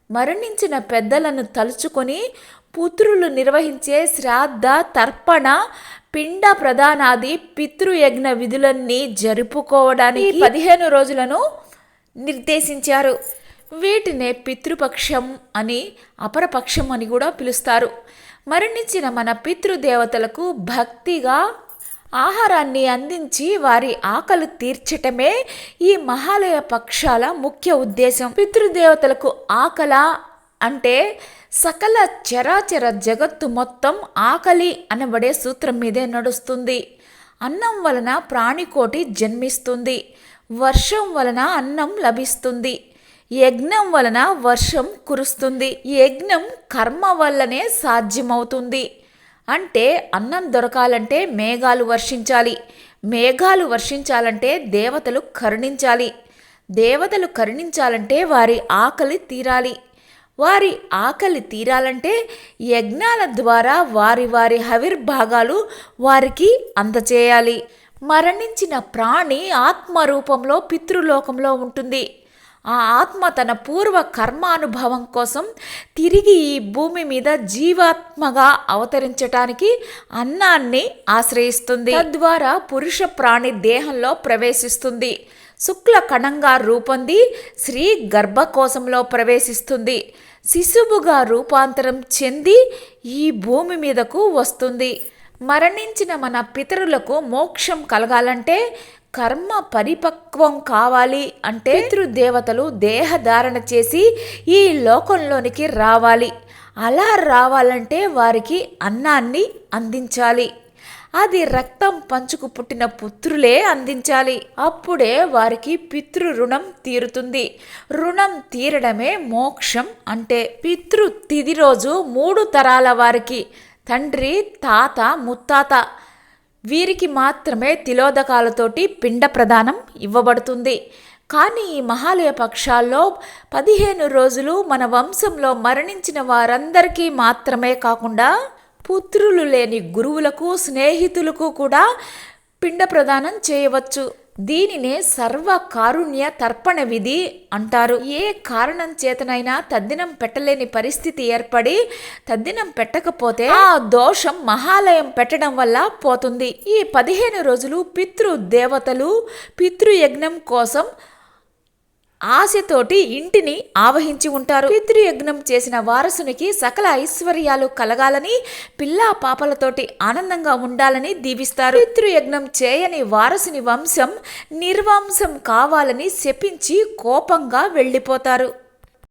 మరణించిన పెద్దలను తలుచుకొని పుత్రులు నిర్వహించే శ్రాద్ధ తర్పణ పిండ ప్రదానాది పితృయజ్ఞ విధులన్నీ జరుపుకోవడానికి 15 రోజులను నిర్దేశించారు. వీటినే పితృపక్షం అని అపరపక్షం అని కూడా పిలుస్తారు. మరణించిన మన పితృదేవతలకు భక్తిగా ఆహారాన్ని అందించి వారి ఆకలి తీర్చటమే ఈ మహాలయ పక్షాల ముఖ్య ఉద్దేశం. పితృదేవతలకు ఆకల అంటే సకల చరాచర జగత్తు మొత్తం ఆకలి అనబడే సూత్రం మీదే నడుస్తుంది. అన్నం వలన ప్రాణికోటి జన్మిస్తుంది, వర్షం వలన అన్నం లభిస్తుంది, యజ్ఞం వలన వర్షం కురుస్తుంది. యజ్ఞం కర్మ వల్లనే సాధ్యమవుతుంది. అంటే అన్నం దొరకాలంటే మేఘాలు వర్షించాలి, మేఘాలు వర్షించాలంటే దేవతలు కరుణించాలి, దేవతలు కరుణించాలంటే వారి ఆకలి తీరాలి, వారి ఆకలి తీరాలంటే యజ్ఞాల ద్వారా వారి వారి హవిర్భాగాలు వారికి అందచేయాలి. మరణించిన ప్రాణి ఆత్మరూపంలో పితృలోకంలో ఉంటుంది. ఆ ఆత్మ తన పూర్వ కర్మానుభవం కోసం తిరిగి ఈ భూమి మీద జీవాత్మగా అవతరించటానికి అన్నాన్ని ఆశ్రయిస్తుంది. తద్వారా పురుష ప్రాణి దేహంలో ప్రవేశిస్తుంది, శుక్ల కణంగా రూపొంది స్త్రీ గర్భకోశంలో ప్రవేశిస్తుంది, శిశువుగా రూపాంతరం చెంది ఈ భూమి మీదకు వస్తుంది. మరణించిన మన పితరులకు మోక్షం కలగాలంటే కర్మ పరిపక్వం కావాలి అంటే పితృదేవతలు దేహధారణ చేసి ఈ లోకంలోనికి రావాలి. అలా రావాలంటే వారికి అన్నాన్ని అందించాలి. అది రక్తం పంచుకు పుట్టిన పుత్రులే అందించాలి. అప్పుడే వారికి పితృ రుణం తీరుతుంది. రుణం తీరడమే మోక్షం అంటే. పితృ తిథి రోజు 3 తరాల వారికి తండ్రి, తాత, ముత్తాత వీరికి మాత్రమే తిలోదకాలతోటి పిండ ప్రదానం ఇవ్వబడుతుంది. కానీ ఈ మహాలయ పక్షాల్లో 15 రోజులు మన వంశంలో మరణించిన వారందరికీ మాత్రమే కాకుండా పుత్రులు లేని గురువులకు, స్నేహితులకు కూడా పిండ ప్రదానం చేయవచ్చు. దీనినే సర్వ కారుణ్య తర్పణ విధి అంటారు. ఏ కారణం చేతనైనా తద్దినం పెట్టలేని పరిస్థితి ఏర్పడి తద్దినం పెట్టకపోతే ఆ దోషం మహాలయం పెట్టడం వల్ల పోతుంది. ఈ 15 రోజులు పితృదేవతలు పితృయజ్ఞం కోసం ఆశతోటి ఇంటిని ఆవహించి ఉంటారు. పితృయజ్ఞం చేసిన వారసునికి సకల ఐశ్వర్యాలు కలగాలని, పిల్లా పాపలతోటి ఆనందంగా ఉండాలని దీవిస్తారు. పితృయజ్ఞం చేయని వారసుని వంశం నిర్వంశం కావాలని శపించి కోపంగా వెళ్ళిపోతారు.